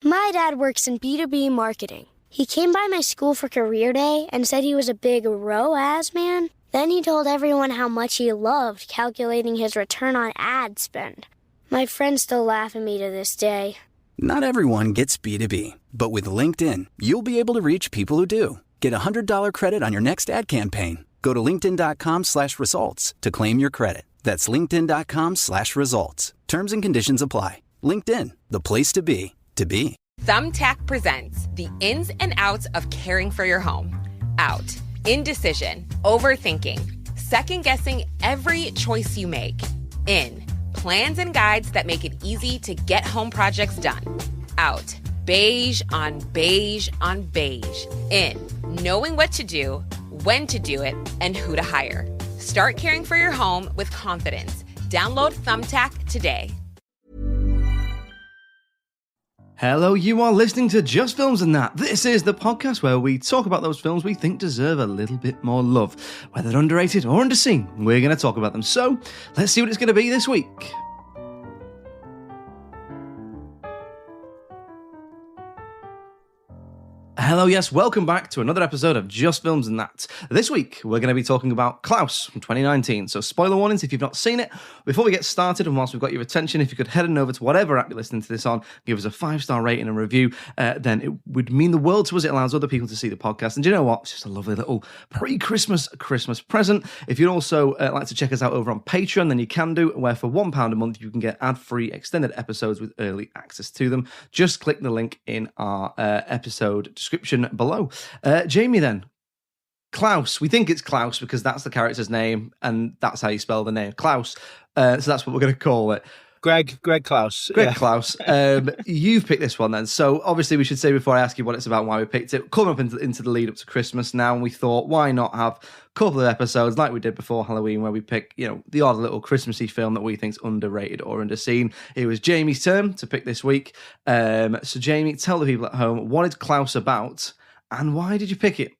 My dad works in B2B marketing. He came by my school for career day and said he was a big ROAS man. Then he told everyone how much he loved calculating his return on ad spend. My friends still laugh at me to this day. Not everyone gets B2B, but with LinkedIn, you'll be able to reach people who do. Get a $100 credit on your next ad campaign. Go to linkedin.com/results to claim your credit. That's linkedin.com/results. Terms and conditions apply. LinkedIn, the place to be, to be. Thumbtack presents the ins and outs of caring for your home. Out. Indecision. Overthinking. Second-guessing every choice you make. In. Plans and guides that make it easy to get home projects done. Out. Beige on beige on beige. In. Knowing what to do, when to do it, and who to hire. Start caring for your home with confidence. Download Thumbtack today. Hello, you are listening to Just Films and That. This is the podcast where we talk about those films we think deserve a little bit more love. Whether underrated or underseen, we're going to talk about them. So, let's see what it's going to be this week. Hello, yes, welcome back to another episode of Just Films and That. This week, we're going to be talking about Klaus from 2019. So, spoiler warnings if you've not seen it. Before we get started, and whilst we've got your attention, if you could head on over to whatever app you're listening to this on, give us a 5-star rating and review, then it would mean the world to us. It allows other people to see the podcast. And do you know what? It's just a lovely little pre-Christmas Christmas present. If you'd also like to check us out over on Patreon, then you can do, where for £1 a month, you can get ad-free extended episodes with early access to them. Just click the link in our episode description below. Jamie, then, Klaus. We think it's Klaus because that's the character's name and that's how you spell the name, Klaus. So that's what we're going to call it. Greg Klaus. Klaus. You've picked this one then. So obviously we should say before I ask you what it's about and why we picked it, coming up into the lead up to Christmas now, and we thought, why not have a couple of episodes like we did before Halloween where we pick, the odd little Christmassy film that we think's underrated or underseen. It was Jamie's turn to pick this week. So Jamie, tell the people at home, what is Klaus about and why did you pick it?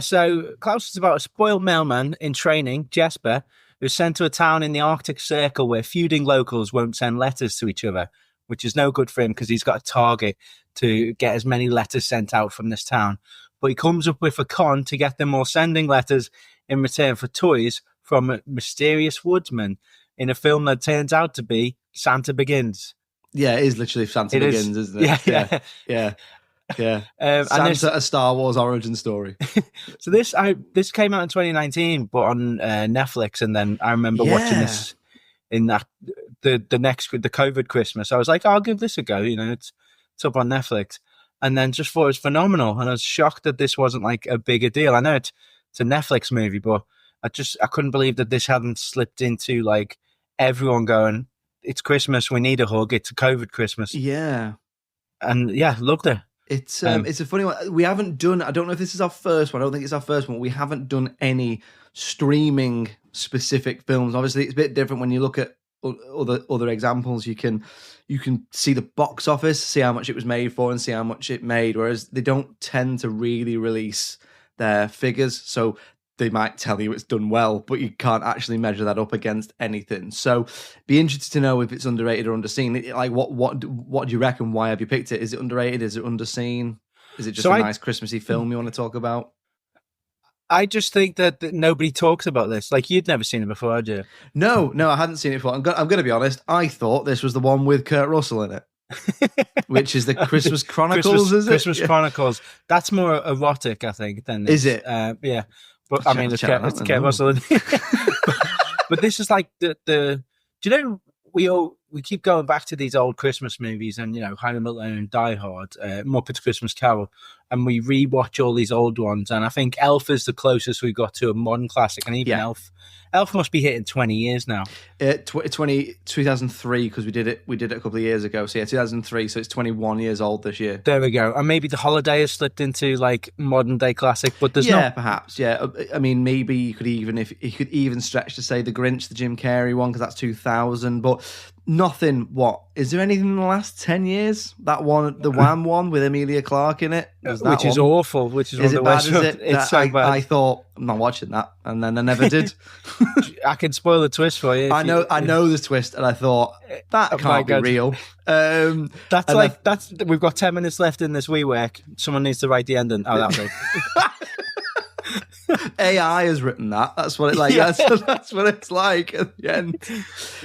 So Klaus is about a spoiled mailman in training, Jesper, who's sent to a town in the Arctic Circle where feuding locals won't send letters to each other, which is no good for him because he's got a target to get as many letters sent out from this town. But he comes up with a con to get them all sending letters in return for toys from a mysterious woodsman in a film that turns out to be Santa Begins. Yeah, it is literally Santa Begins, isn't it? Yeah. Santa, a Star Wars origin story. So this came out in 2019, but on Netflix, and then I remember watching this in the COVID Christmas. I was like, I'll give this a go. It's up on Netflix, and then just thought it was phenomenal. And I was shocked that this wasn't like a bigger deal. I know it's a Netflix movie, but I couldn't believe that this hadn't slipped into like everyone going, it's Christmas, we need a hug. It's a COVID Christmas. Yeah, and loved it. It's a funny one. We haven't done, I don't know if this is our first one. I don't think it's our first one. We haven't done any streaming specific films. Obviously, it's a bit different when you look at other examples. You can see the box office, see how much it was made for, and see how much it made. Whereas they don't tend to really release their figures. So they might tell you it's done well, but you can't actually measure that up against anything. So be interested to know if it's underrated or underseen. Like what do you reckon? Why have you picked it? Is it underrated? Is it underseen? Is it just nice Christmassy film you want to talk about? I just think that nobody talks about this. Like, you'd never seen it before, had you? No, I hadn't seen it before. I'm going to be honest. I thought this was the one with Kurt Russell in it, which is the Christmas Chronicles, is it? Christmas Chronicles. That's more erotic, I think, than this. Is it? Yeah. But I mean, it's Kurt Russell. But this is like the. Do you know we keep going back to these old Christmas movies, and High and Middle and Die Hard, Muppets Christmas Carol, and we rewatch all these old ones. And I think Elf is the closest we got to a modern classic, and even Elf must be hitting 20 years now. 2003, because we did it a couple of years ago. So 2003. So it's 21 years old this year. There we go. And maybe The Holiday has slipped into like modern day classic, but there's not. Perhaps. Yeah, I mean, maybe you could even stretch to say The Grinch, the Jim Carrey one, because that's 2000. But nothing. What is there anything in the last 10 years? That one, the Wham one with Emilia Clarke in it, which is awful. Which is one is of it the bad? worst. Is it? It's so bad. I thought I'm not watching that, and then I never did. I can spoil the twist for you. I know the twist, and I thought that can't be real. That's we've got 10 minutes left in this WeWork. Someone needs to write the ending. Oh, that's it. AI has written that. That's what it like. Yeah. That's what it's like at the end.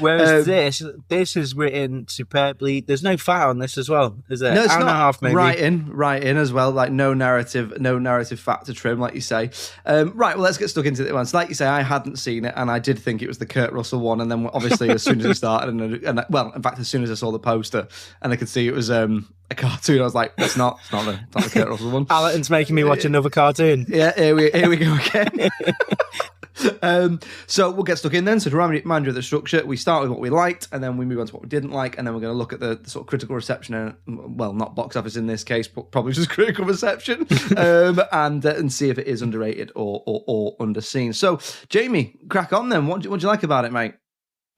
Whereas this is written superbly. There's no fat on this as well. Is there? No, it's hour not. And a half, maybe. Right in as well. Like no narrative fat to trim, like you say. Right. Well, let's get stuck into it once. Like you say, I hadn't seen it, and I did think it was the Kurt Russell one. And then obviously, as soon as it started, and well, in fact, as soon as I saw the poster and I could see it was a cartoon, I was like, it's not the Kurt Russell one. Allerton's making me watch another cartoon. Yeah, here we go again. So we'll get stuck in then. So to remind you of the structure, we start with what we liked, and then we move on to what we didn't like, and then we're going to look at the sort of critical reception, and well, not box office in this case, but probably just critical reception, and see if it is underrated or underseen. So Jamie, crack on then. What do you like about it, mate?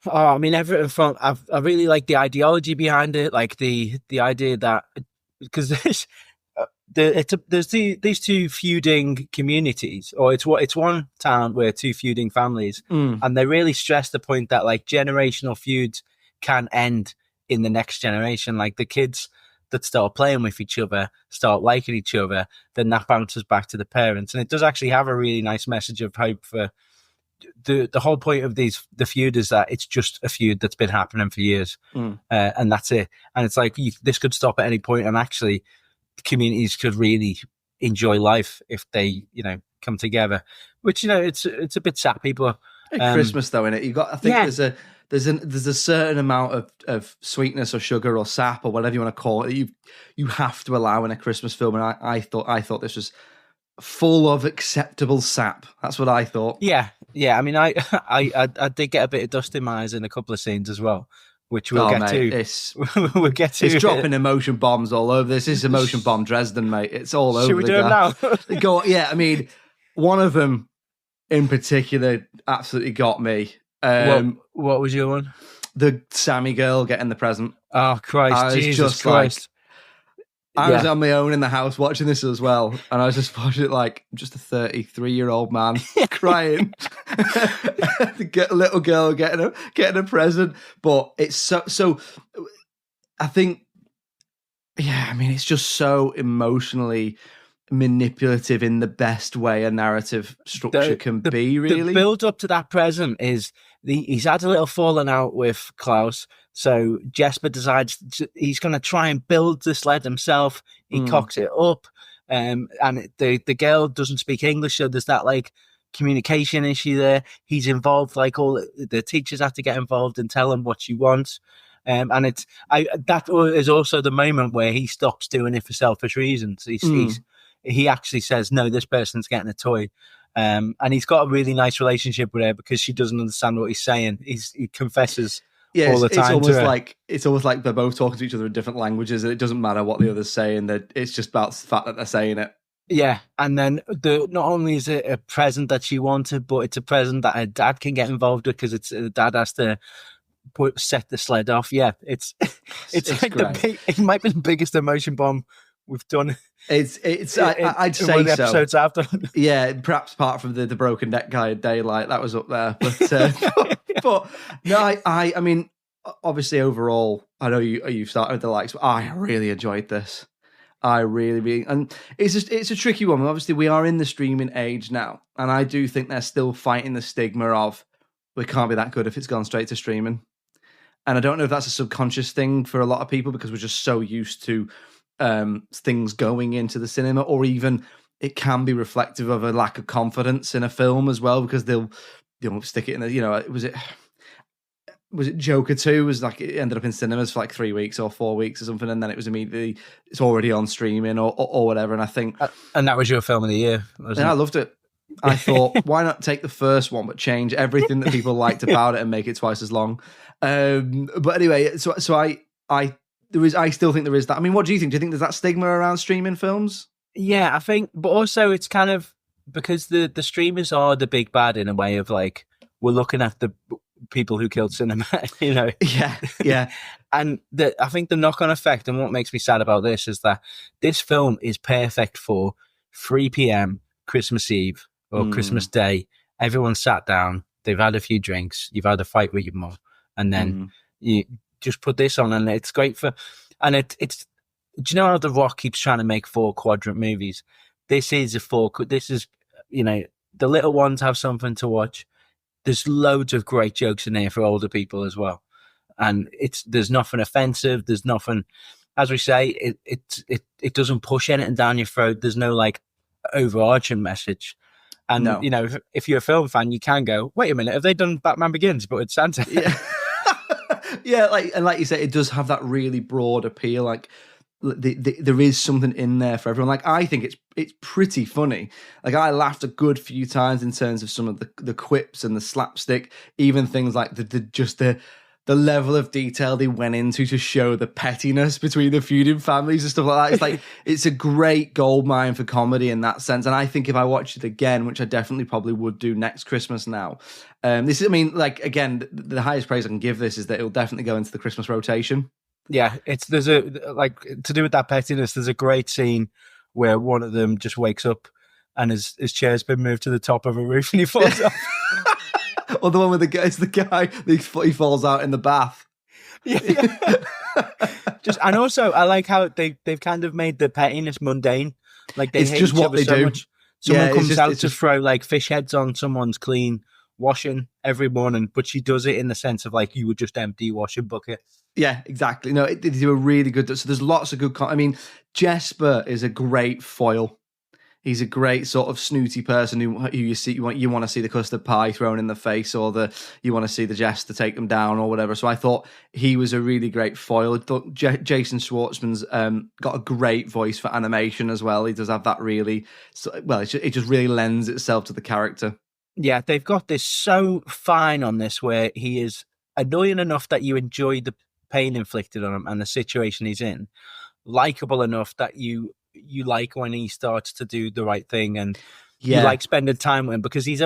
Oh, I mean, everything from I really like the ideology behind it, like the idea that because there's these two feuding communities, or it's one town where two feuding families, and they really stress the point that like generational feuds can end in the next generation. Like the kids that start playing with each other start liking each other, then that bounces back to the parents, and it does actually have a really nice message of hope for. The whole point of the feud is that it's just a feud that's been happening for years, and that's it. And it's like this could stop at any point, and actually, communities could really enjoy life if they, come together. Which it's a bit sappy, but Christmas though, in it, I think there's a certain amount of sweetness or sugar or sap or whatever you want to call it. You have to allow in a Christmas film, and I thought this was full of acceptable sap. That's what I thought. Yeah. I mean, I did get a bit of dust in my eyes in a couple of scenes as well, which we'll get to. We'll get to. It's dropping emotion bombs all over. This is emotion bomb Dresden, mate. It's all over. Should we do it now? Yeah, I mean, one of them in particular absolutely got me. What was your one? The Sammy girl getting the present. Oh Christ! Jesus Christ! I was on my own in the house watching this as well, and I was just watching it like just a 33-year-old man crying. The little girl getting a present, but it's so. I think, I mean, it's just so emotionally manipulative in the best way a narrative structure can be. Really, the build up to that present is he's had a little falling out with Klaus. So Jesper decides he's going to try and build the sled himself. He cocks it up, and the girl doesn't speak English, so there's that like communication issue there. He's involved, like all the teachers have to get involved and tell him what she wants. And that is also the moment where he stops doing it for selfish reasons. He actually says, "No, this person's getting a toy." And he's got a really nice relationship with her because she doesn't understand what he's saying. He confesses. Yeah, all the time it's almost like they're both talking to each other in different languages, and it doesn't matter what the other's saying. That it's just about the fact that they're saying it. Yeah, and then not only is it a present that she wanted, but it's a present that her dad can get involved with because the dad has to set the sled off. Yeah, it's like it might be the biggest emotion bomb we've done. I'd say one of the episodes after. Yeah, perhaps apart from the broken neck guy in Daylight, that was up there. But no, I mean, obviously overall, I know you've started with the likes, but I really enjoyed this. And it's a tricky one. Obviously, we are in the streaming age now, and I do think they're still fighting the stigma of we can't be that good if it's gone straight to streaming. And I don't know if that's a subconscious thing for a lot of people because we're just so used to things going into the cinema, or even it can be reflective of a lack of confidence in a film as well, because they'll stick it in the, was it Joker 2 was like it ended up in cinemas for like 3 weeks or 4 weeks or something, and then it was immediately it's already on streaming or whatever. And I think and that was your film of the year, wasn't it? I loved it. I thought, why not take the first one but change everything that people liked about it and make it twice as long? But anyway, so I still think there is that. I mean, what do you think? Do you think there's that stigma around streaming films? Yeah, I think, but also it's kind of because the streamers are the big bad in a way of like we're looking at people who killed cinema, you know. Yeah. And I think the knock-on effect, and what makes me sad about this, is that this film is perfect for 3 p.m. Christmas Eve or Christmas Day. Everyone sat down, they've had a few drinks, you've had a fight with your mum, and then you just put this on, and it's great for. And it's. Do you know how The Rock keeps trying to make 4-quadrant movies? This is This is, you know, the little ones have something to watch. There's loads of great jokes in here for older people as well, and there's nothing offensive. There's nothing, as we say, it doesn't push anything down your throat. There's no like overarching message. And you know, if you're a film fan, you can go, wait a minute, have they done Batman Begins but with Santa? Yeah. Yeah, like you say, it does have that really broad appeal. Like there is something in there for everyone. Like I think it's pretty funny. Like I laughed a good few times in terms of some of the quips and the slapstick, even things like the level of detail they went into to show the pettiness between the feuding families and stuff like that. It's like it's a great goldmine for comedy in that sense. And I think if I watched it again, which I definitely probably would do next Christmas now, this is, I mean, like again, the highest praise I can give this is that it'll definitely go into the Christmas rotation. Yeah, there's a, like, to do with that pettiness, there's a great scene where one of them just wakes up and his chair's been moved to the top of a roof and he falls off. Or the one with the guy, he falls out in the bath. Yeah. And also, I like how they've kind of made the pettiness mundane. Like they it's hate just each what other they so do. much. Someone comes out to just throw like fish heads on someone's clean washing every morning, but she does it in the sense of like you would just empty your washing bucket. Yeah, exactly. No, they do a really good. So there's lots of good. I mean, Jesper is a great foil. He's a great sort of snooty person who you see you want to see the custard pie thrown in the face, or you want to see the jester take them down or whatever. So I thought he was a really great foil. I thought Jason Schwartzman's got a great voice for animation as well. He does have that really well. It just really lends itself to the character. Yeah, they've got this so fine on this where he is annoying enough that you enjoy the pain inflicted on him and the situation he's in, likable enough that you like when he starts to do the right thing, and you like spending time with him because he's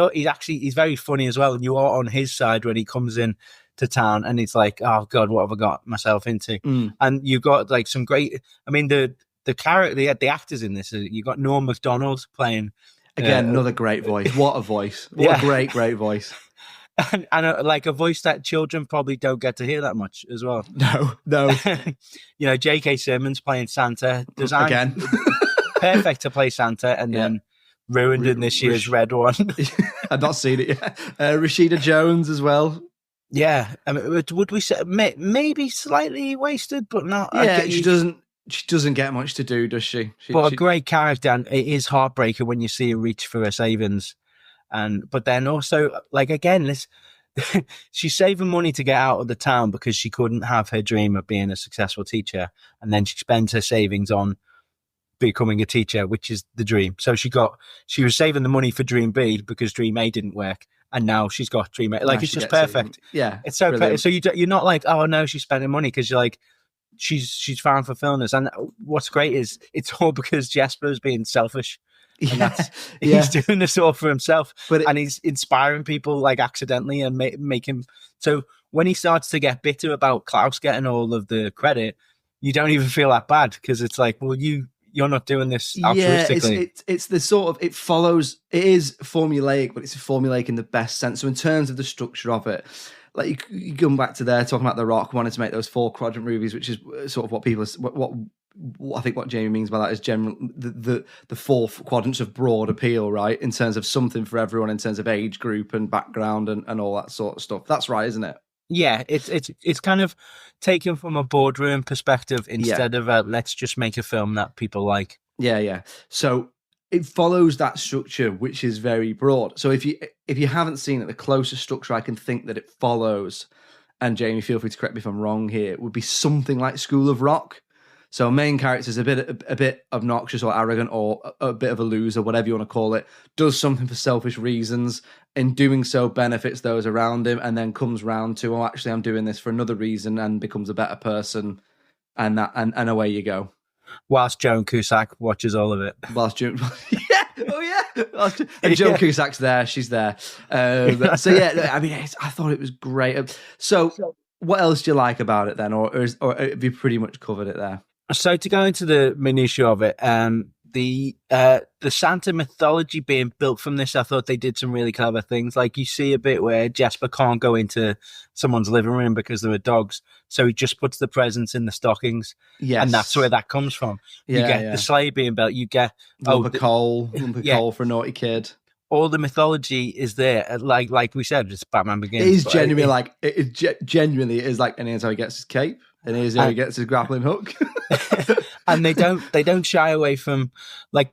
very funny as well, and you are on his side when he comes in to town and he's like, oh god, what have I got myself into? And you've got like some great, I mean, the character, the actors in this, you got Norm Macdonald playing again, another great voice. What a voice. What a great voice. And like a voice that children probably don't get to hear that much as well. No. You know, J.K. Simmons playing Santa, designed again, perfect to play Santa, and then ruined in this year's Red One. I've not seen it yet. Rashida Jones as well. Yeah, I mean, would we say maybe slightly wasted, but not? Yeah, she doesn't get much to do, does she? A great character, and it is heartbreaking when you see her reach for her savings. But then also, like, again, she's saving money to get out of the town because she couldn't have her dream of being a successful teacher. And then she spends her savings on becoming a teacher, which is the dream. So she was saving the money for dream B because dream A didn't work. And now she's got dream A. Like, it's just perfect. Yeah. It's so perfect. So you're not like, oh no, she's spending money, because you're like, she's found fulfillment. And what's great is it's all because Jesper's being selfish. And he's doing this all for himself, and he's inspiring people like accidentally and make him. So when he starts to get bitter about Klaus getting all of the credit, you don't even feel that bad, because it's like, well, you're not doing this altruistically. It's the sort of, it follows. It is formulaic, but it's formulaic in the best sense. So in terms of the structure of it, like you come back to there talking about The Rock wanting to make those 4-quadrant movies, which is sort of what people what I think what Jamie means by that is general the 4 quadrants of broad appeal, right? In terms of something for everyone, in terms of age group and background and all that sort of stuff. That's right, isn't it? Yeah, it's kind of taken from a boardroom perspective instead of let's just make a film that people like. Yeah. So it follows that structure, which is very broad. So if you haven't seen it, the closest structure I can think that it follows, and Jamie, feel free to correct me if I'm wrong here, would be something like School of Rock. So main character is a bit obnoxious or arrogant or a bit of a loser, whatever you want to call it, does something for selfish reasons, in doing so benefits those around him, and then comes round to, oh, actually I'm doing this for another reason, and becomes a better person, and away you go. Whilst Joan Cusack watches all of it. Whilst Joan, yeah, Oh yeah, and Joan Cusack's there. She's there. So yeah, I mean, I thought it was great. So, what else do you like about it then, or have you pretty much covered it there? So to go into the minutiae of it, the Santa mythology being built from this, I thought they did some really clever things. Like you see a bit where Jesper can't go into someone's living room because there are dogs, so he just puts the presents in the stockings. Yes, and that's where that comes from. Yeah, you get the sleigh being built. You get lump of coal for a naughty kid. All the mythology is there. Like we said, it's Batman Begins. It is genuinely genuinely is like, and here's how he gets his cape, and here's how he gets his grappling hook. And they don't shy away from, like,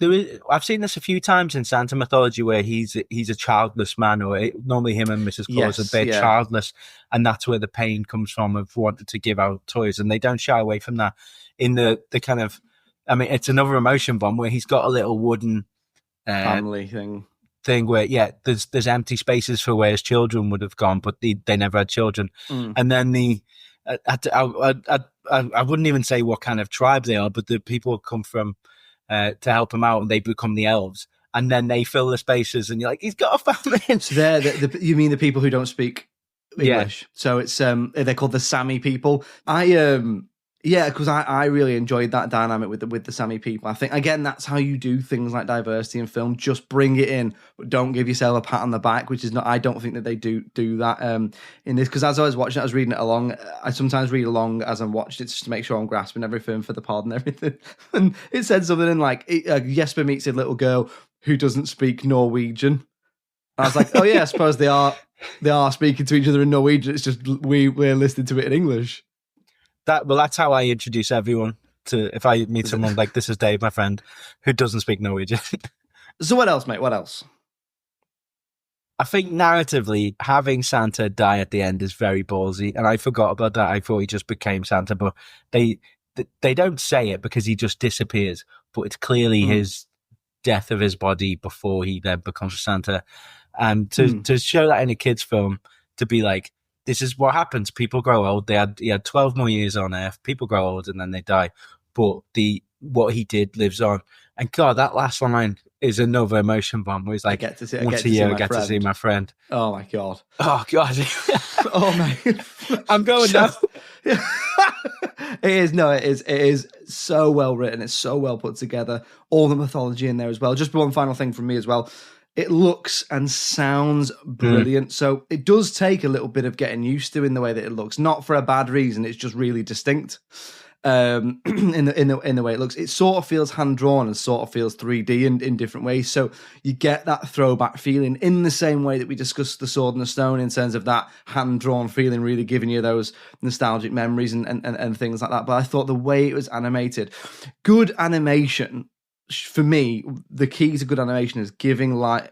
I've seen this a few times in Santa mythology where he's a childless man, or normally him and Mrs. Claus are childless, and that's where the pain comes from of wanting to give out toys, and they don't shy away from that in the kind of, I mean, it's another emotion bomb where he's got a little wooden family thing where there's empty spaces for where his children would have gone, but they never had children. And then I wouldn't even say what kind of tribe they are, but the people come from to help him out, and they become the elves, and then they fill the spaces, and you're like, he's got a family. So they're you mean the people who don't speak English? Yeah. So it's they're called the Sami people. Because I really enjoyed that dynamic with the Sami people. I think, again, that's how you do things like diversity in film. Just bring it in, but don't give yourself a pat on the back, which is not, I don't think that they do that in this. Because as I was watching it, I was reading it along. I sometimes read along as I'm watching it just to make sure I'm grasping everything for the pod and everything. And it said something in like, Jesper meets a little girl who doesn't speak Norwegian. I was like, oh yeah, I suppose they are speaking to each other in Norwegian. It's just we're listening to it in English. That's how I introduce everyone to, if I meet someone like, this is Dave, my friend, who doesn't speak Norwegian. So what else, mate? What else? I think narratively, having Santa die at the end is very ballsy, and I forgot about that. I thought he just became Santa, but they don't say it because he just disappears, but it's clearly his death of his body before he then becomes Santa. And to show that in a kid's film, to be like, this is what happens. People grow old. He had 12 more years on Earth. People grow old and then they die. But what he did lives on. And God, that last line is another emotion bomb where he's like, once a year I get to see my friend. Oh my God. Oh God. Oh man. I'm going now. It is so well written. It's so well put together. All the mythology in there as well. Just one final thing from me as well. It looks and sounds brilliant. So it does take a little bit of getting used to in the way that it looks. Not for a bad reason. It's just really distinct in the way it looks. It sort of feels hand-drawn and sort of feels 3D in different ways. So you get that throwback feeling in the same way that we discussed The Sword and the Stone, in terms of that hand-drawn feeling really giving you those nostalgic memories and things like that. But I thought the way it was animated, good animation, for me, the key to good animation is giving life.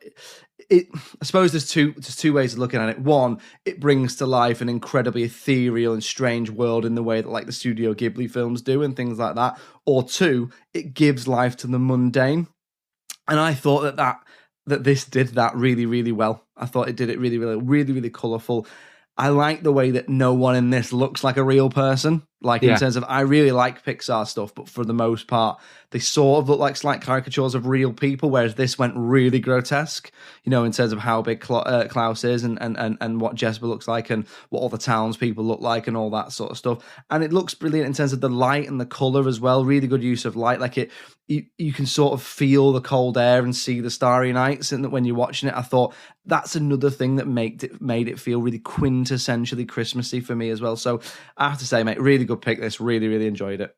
I suppose there's two ways of looking at it. One, it brings to life an incredibly ethereal and strange world in the way that like the Studio Ghibli films do and things like that. Or two, it gives life to the mundane. And I thought that this did that really, really well. I thought it did it really, really, really, really colourful. I like the way that no one in this looks like a real person. Like, in terms of, I really like Pixar stuff, but for the most part, they sort of look like slight caricatures of real people, whereas this went really grotesque, you know, in terms of how big Klaus is and what Jesper looks like and what all the townspeople look like and all that sort of stuff. And it looks brilliant in terms of the light and the colour as well. Really good use of light. Like you can sort of feel the cold air and see the starry nights. And when you're watching it, I thought that's another thing that made it feel really quintessentially Christmassy for me as well. So I have to say, mate, really good pick. This really, really enjoyed it.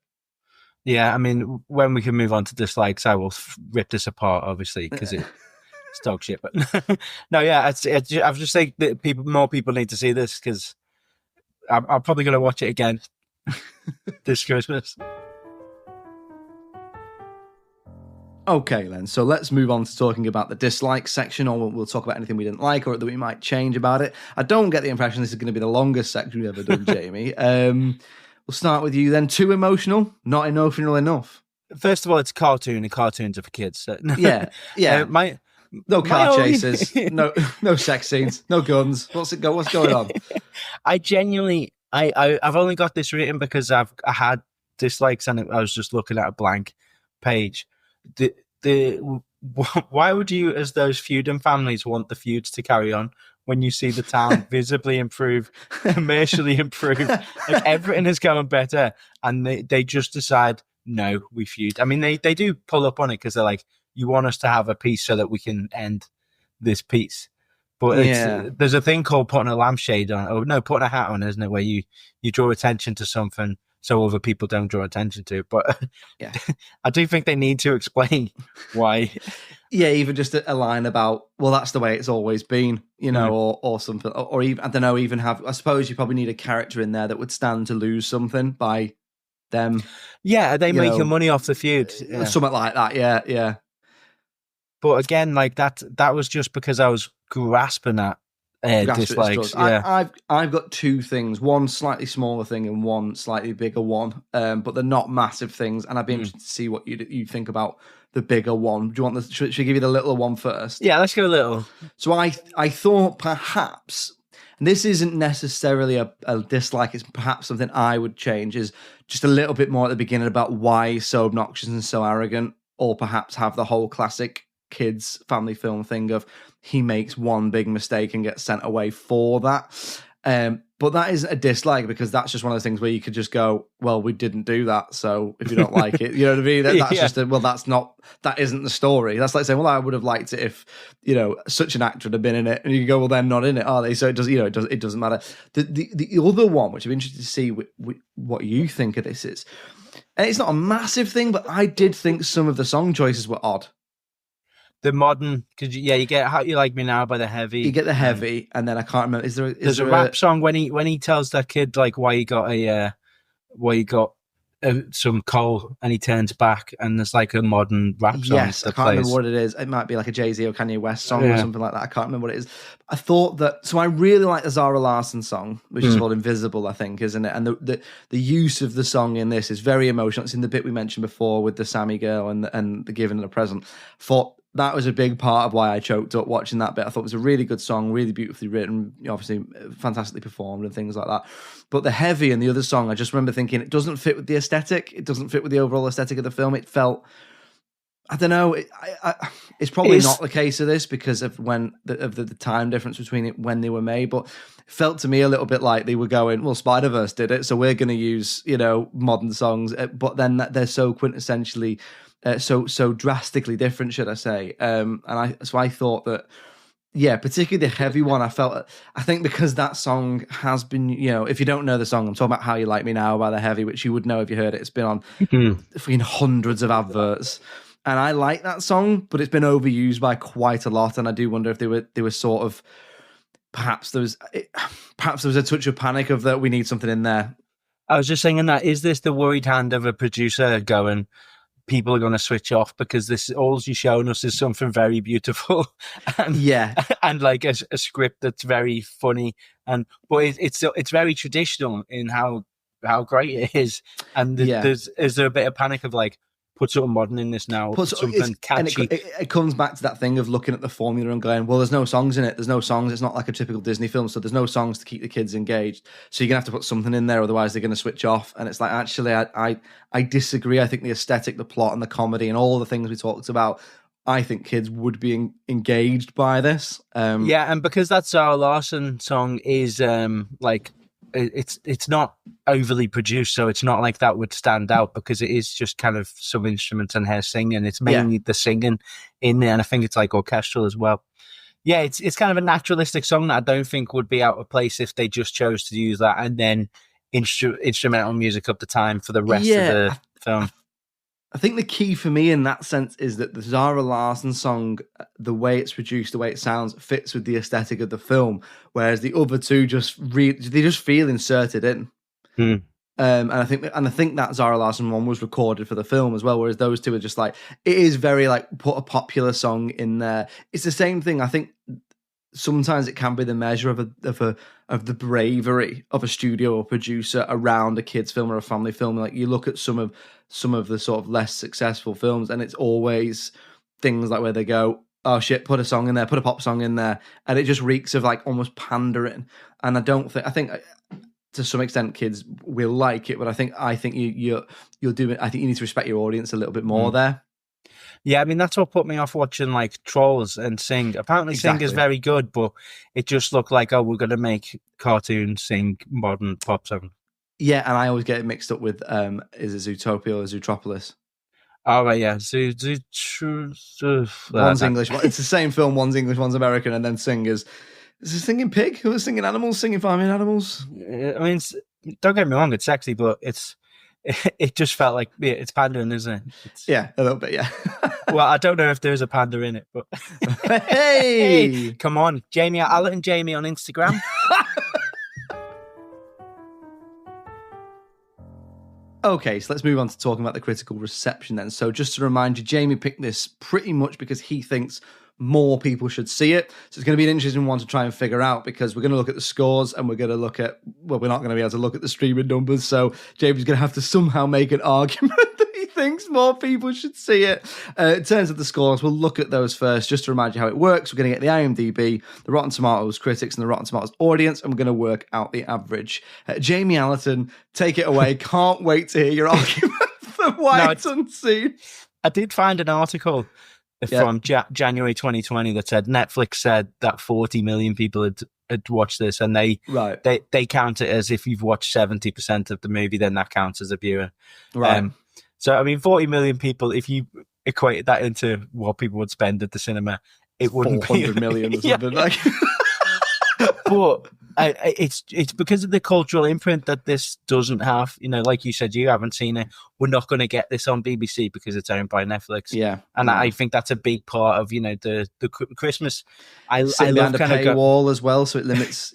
Yeah, I mean, when we can move on to dislikes, I will rip this apart, obviously, because it's dog shit. But no, yeah, I was just saying that more people need to see this, because I'm probably going to watch it again this Christmas. Okay, then. So let's move on to talking about the dislike section, or we'll talk about anything we didn't like or that we might change about it. I don't get the impression this is going to be the longest section we've ever done, Jamie. We'll start with you then. Too emotional, not emotional enough. First of all, it's a cartoon, and cartoons are for kids. So. Yeah. No car chases, no sex scenes, no guns. What's going on? I genuinely, I've only got this written because I had dislikes, and I was just looking at a blank page. why would you, as those feuding families, want the feuds to carry on when you see the town visibly improve, commercially improve, like everything is going better, and they just decide, no, we feud. I mean, they do pull up on it because they're like, you want us to have a peace so that we can end this peace. But there's a thing called putting a lampshade on, or no, putting a hat on, isn't it? Where you draw attention to something so other people don't draw attention to it. But yeah, I do think they need to explain why. Yeah, even just a line about, well, that's the way it's always been, you know, or something, or even, I don't know, even have, I suppose you probably need a character in there that would stand to lose something by them. Yeah, are they making money off the feud? Yeah. Something like that, yeah. But again, like that was just because I was grasping at dislikes. Yeah. I've got two things, one slightly smaller thing and one slightly bigger one, but they're not massive things, and I'd be interested to see what you think about the bigger one. Do you want should we give you the littler one first? Yeah, let's go little. So I thought perhaps, and this isn't necessarily a dislike, it's perhaps something I would change, is just a little bit more at the beginning about why he's so obnoxious and so arrogant, or perhaps have the whole classic kids family film thing of he makes one big mistake and gets sent away for that. But that isn't a dislike, because that's just one of those things where you could just go, well, we didn't do that, so if you don't like it, you know what I mean? That's just that isn't the story. That's like saying, well, I would have liked it if, you know, such an actor had been in it, and you go, well, they're not in it, are they? So it does, you know, it doesn't matter. The other one, which I'm interested to see what you think of this is, and it's not a massive thing, but I did think some of the song choices were odd. The modern, because you get How You Like Me Now by the Heavy. You get the Heavy, and then I can't remember. There's a rap song when he tells that kid like why you got some coal, and he turns back, and there's like a modern rap song. Yes, I can't remember what it is. It might be like a Jay-Z or Kanye West song or something like that. I can't remember what it is. I thought that, so I really like the Zara Larsson song, which is called Invisible, I think, isn't it? And the use of the song in this is very emotional. It's in the bit we mentioned before with the Sammy girl and the giving it a present. That was a big part of why I choked up watching that bit. I thought it was a really good song, really beautifully written, obviously fantastically performed and things like that. But the Heavy and the other song, I just remember thinking, it doesn't fit with the aesthetic. It doesn't fit with the overall aesthetic of the film. It felt, I don't know, it's probably not the case of this because of the time difference between it when they were made, but it felt to me a little bit like they were going, well, Spider-Verse did it, so we're going to use, you know, modern songs, but then they're so quintessentially so drastically different, should I say? So I thought that, yeah, particularly the Heavy one, I think because that song has been, you know, if you don't know the song, I'm talking about How You Like Me Now by the Heavy, which you would know if you heard it. It's been on hundreds of adverts, and I like that song, but it's been overused by quite a lot, and I do wonder if they were sort of, perhaps there was a touch of panic of that we need something in there. I was just thinking that, is this the worried hand of a producer going, people are going to switch off because this all you're showing us is something very beautiful, and like a script that's very funny, but it's very traditional in how great it is, and is there a bit of panic of like, put something modern in this now, put something catchy. And it comes back to that thing of looking at the formula and going, well, there's no songs in it. There's no songs. It's not like a typical Disney film, so there's no songs to keep the kids engaged. So you're going to have to put something in there, otherwise they're going to switch off. And it's like, actually, I disagree. I think the aesthetic, the plot, and the comedy, and all the things we talked about, I think kids would be engaged by this. And because that Zara Larsson song is like, it's not overly produced, so it's not like that would stand out, because it is just kind of some instruments and her singing. It's mainly the singing in there, and I think it's like orchestral as well. Yeah, it's kind of a naturalistic song that I don't think would be out of place if they just chose to use that and then instrumental music up the time for the rest of the film. I think the key for me in that sense is that the Zara Larsson song, the way it's produced, the way it sounds, fits with the aesthetic of the film, whereas the other two they just feel inserted in. And I think that Zara Larsson one was recorded for the film as well, whereas those two are just like, it is very like, put a popular song in there. It's the same thing. I think sometimes it can be the measure of the bravery of a studio or producer around a kids film or a family film. Like, you look at some of the sort of less successful films, and it's always things like where they go, oh shit, put a song in there, put a pop song in there, and it just reeks of like almost pandering. And I think to some extent kids will like it, but I think you're doing. I think you need to respect your audience a little bit more there. Yeah, I mean, that's what put me off watching like Trolls and Sing. Apparently Sing is Exactly. very good, but it just looked like, oh, we're going to make cartoon Sing modern pop song. Yeah, and I always get it mixed up with is it Zootopia or Zootropolis? Oh, right, yeah. One's English. It's the same film. One's English, one's American, and then Sing is it singing pig? Who was singing animals? Singing farming animals? I mean, don't get me wrong, it's sexy, but it just felt like it's pandering, isn't it? Yeah, a little bit. Yeah. Well, I don't know if there's a panda in it, but Hey, come on, Jamie, Alan and Jamie on Instagram. Okay, so let's move on to talking about the critical reception then. So just to remind you, Jamie picked this pretty much because he thinks more people should see it. So it's going to be an interesting one to try and figure out because we're going to look at the scores and we're going to look at, well, we're not going to be able to look at the streaming numbers. So Jamie's going to have to somehow make an argument that he thinks more people should see it. In terms of the scores, we'll look at those first just to remind you how it works. We're going to get the IMDb, the Rotten Tomatoes critics, and the Rotten Tomatoes audience, and we're going to work out the average. Jamie Allerton, take it away. Can't wait to hear your argument for why it's unseen. I did find an article from January 2020 that said Netflix said that 40 million people had watched this, and they count it as if you've watched 70% of the movie, then that counts as a viewer. Right. So, I mean, 40 million people, if you equated that into what people would spend at the cinema, it wouldn't 400 be million or something. Yeah. But it's because of the cultural imprint that this doesn't have. You know, like you said, you haven't seen it. We're not going to get this on BBC because it's owned by Netflix. Yeah, and I think that's a big part of the Christmas. I love behind a kind of paywall as well, so it limits.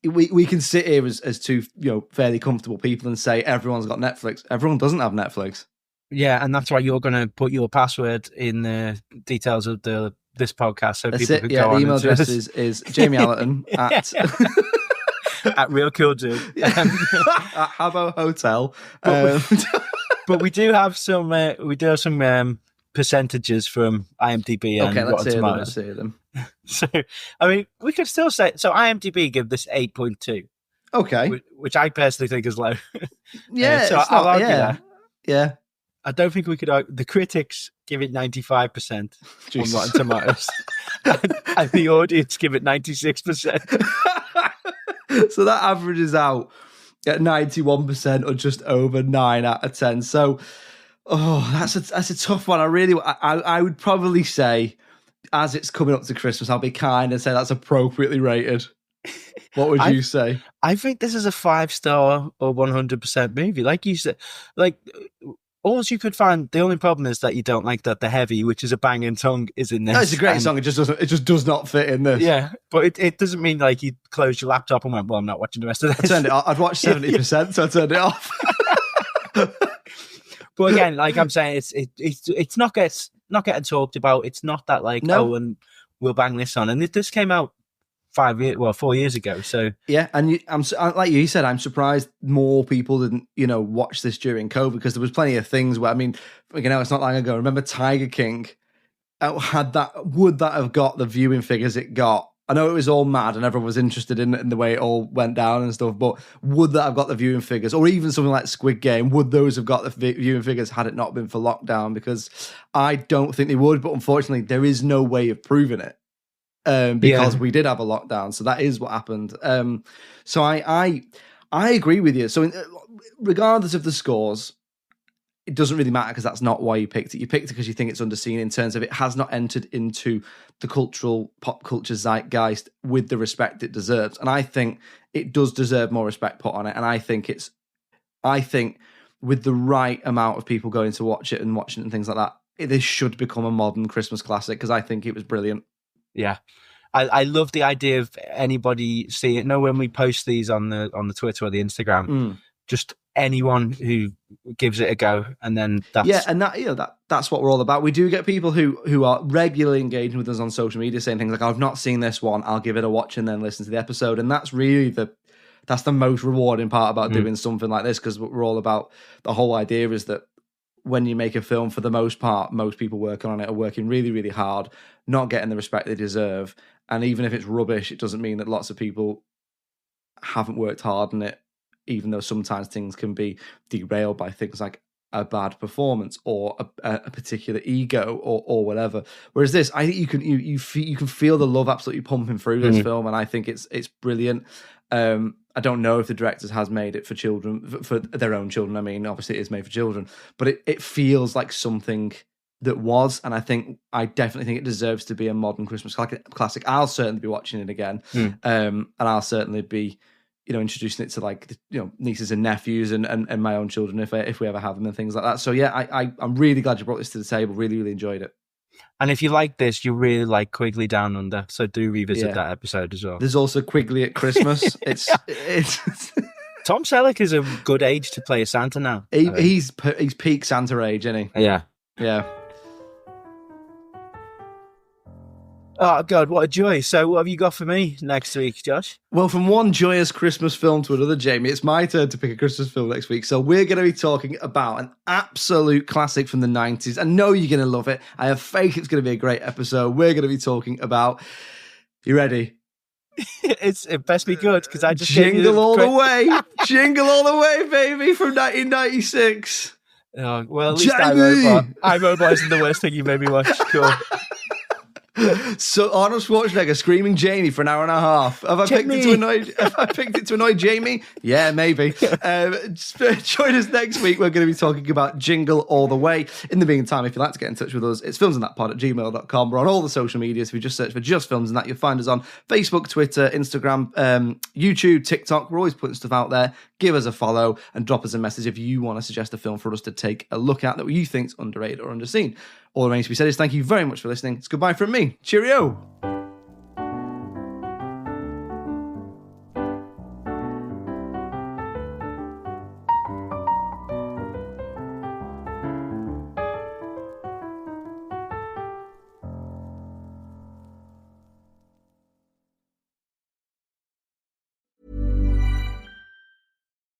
We can sit here as two fairly comfortable people and say everyone's got Netflix. Everyone doesn't have Netflix. Yeah, and that's why you're going to put your password in the details of this podcast, so people can go on. The email address is Jamie Allerton at Real Cool Dude at Habbo Hotel. But we do have some percentages from IMDb and Rotten Tomatoes. Let's hear them. So, I mean, we could still say so. IMDb give this 8.2. Okay, which I personally think is low. Yeah, so I'll argue that. Yeah. I don't think we could argue. The critics give it 95% on Rotten Tomatoes, and the audience give it 96%. So that averages out at 91% or just over 9 out of 10. So, that's a tough one. I would probably say, as it's coming up to Christmas, I'll be kind and say that's appropriately rated. What would you say? I think this is a 5-star or 100% movie. Like you said, all you could find, the only problem is that you don't like that the heavy, which is a banging song, is in this. No, it's a great song. It just does not fit in this. Yeah, but it doesn't mean like you closed your laptop and went, well, I'm not watching the rest of this. I turned it off. I'd watched 70%, so I turned it off. But again, like I'm saying, it's not getting talked about. It's not that and we'll bang this on. And this came out 4 years ago. So yeah, and I'm like you said, I'm surprised more people didn't watch this during COVID, because there was plenty of things where it's not long ago. Remember Tiger King? Would that have got the viewing figures it got? I know it was all mad and everyone was interested in the way it all went down and stuff, but would that have got the viewing figures? Or even something like Squid Game, would those have got the viewing figures had it not been for lockdown? Because I don't think they would, but unfortunately there is no way of proving it. Because we did have a lockdown, so that is what happened. So I agree with you. So regardless of the scores, it doesn't really matter because that's not why you picked it. You picked it because you think it's underseen in terms of it has not entered into the pop culture zeitgeist with the respect it deserves. And I think it does deserve more respect put on it. And I think with the right amount of people going to watch it and watching it and things like that, this should become a modern Christmas classic because I think it was brilliant. Yeah. I love the idea of anybody seeing it. No, when we post these on the Twitter or the Instagram, just anyone who gives it a go, and then that's that's what we're all about. We do get people who are regularly engaging with us on social media saying things like, "I've not seen this one, I'll give it a watch and then listen to the episode," and that's really that's the most rewarding part about doing something like this, because we're all about the whole idea is that when you make a film, for the most part, most people working on it are working really, really hard, not getting the respect they deserve. And even if it's rubbish, it doesn't mean that lots of people haven't worked hard on it, even though sometimes things can be derailed by things like a bad performance or a particular ego or whatever. Whereas this, I think you can feel the love absolutely pumping through this film, and I think it's brilliant. I don't know if the directors has made it for children, for their own children. I mean, obviously it is made for children, but it feels like something that was, and I definitely think it deserves to be a modern Christmas classic. I'll certainly be watching it again, and I'll certainly be, introducing it to like nieces and nephews and my own children if we ever have them and things like that. So yeah, I'm really glad you brought this to the table. Really, really enjoyed it. And if you like this, you really like Quigley Down Under, so do revisit that episode as well. There's also Quigley at Christmas. it's Tom Selleck is a good age to play a Santa now. He's peak Santa age, isn't he? Yeah. Oh, God, what a joy. So what have you got for me next week, Josh? Well, from one joyous Christmas film to another, Jamie, it's my turn to pick a Christmas film next week. So we're going to be talking about an absolute classic from the 90s. I know you're going to love it. I have faith it's going to be a great episode. We're going to be talking about... You ready? It best be good, because I just... Jingle All the Way. Jingle All the Way, baby, from 1996. Oh, well, at least iRobot isn't the worst thing you made me watch. Cool. So Arnold Schwarzenegger screaming Jamie for an hour and a half. Have I picked it to annoy Jamie? Yeah, maybe. Join us next week. We're going to be talking about Jingle All the Way. In the meantime, if you'd like to get in touch with us, it's filmsandthatpod@gmail.com. We're on all the social medias. If you just search for Just Films and That, you'll find us on Facebook, Twitter, Instagram, YouTube, TikTok. We're always putting stuff out there. Give us a follow and drop us a message if you want to suggest a film for us to take a look at that you think is underrated or underseen. All that remains to be said is thank you very much for listening. It's goodbye from me. Cheerio.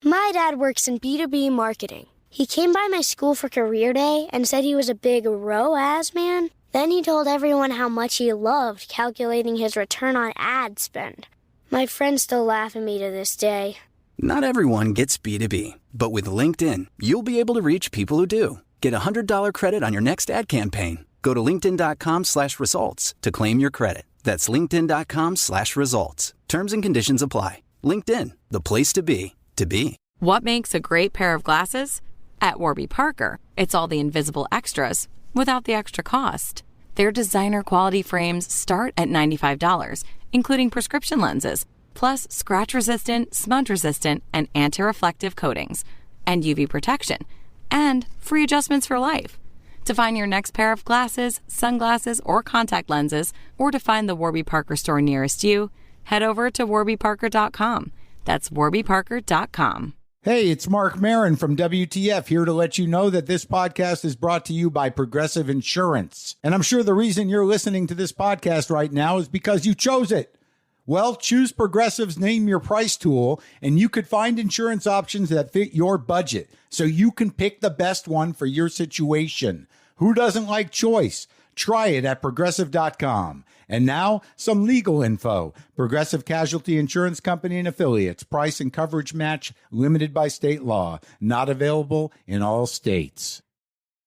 My dad works in B2B marketing. He came by my school for career day and said he was a big ROAS man. Then he told everyone how much he loved calculating his return on ad spend. My friends still laugh at me to this day. Not everyone gets B2B, but with LinkedIn, you'll be able to reach people who do. Get a $100 credit on your next ad campaign. Go to linkedin.com/results to claim your credit. That's linkedin.com/results. Terms and conditions apply. LinkedIn, the place to be, to be. What makes a great pair of glasses? At Warby Parker, it's all the invisible extras without the extra cost. Their designer quality frames start at $95, including prescription lenses, plus scratch-resistant, smudge-resistant, and anti-reflective coatings, and UV protection, and free adjustments for life. To find your next pair of glasses, sunglasses, or contact lenses, or to find the Warby Parker store nearest you, head over to warbyparker.com. That's warbyparker.com. Hey, it's Mark Maron from WTF here to let you know that this podcast is brought to you by Progressive Insurance. And I'm sure the reason you're listening to this podcast right now is because you chose it. Well, choose Progressive's Name Your Price tool, and you could find insurance options that fit your budget, so you can pick the best one for your situation. Who doesn't like choice? Try it at Progressive.com. And now, some legal info. Progressive Casualty Insurance Company and Affiliates. Price and coverage match limited by state law. Not available in all states.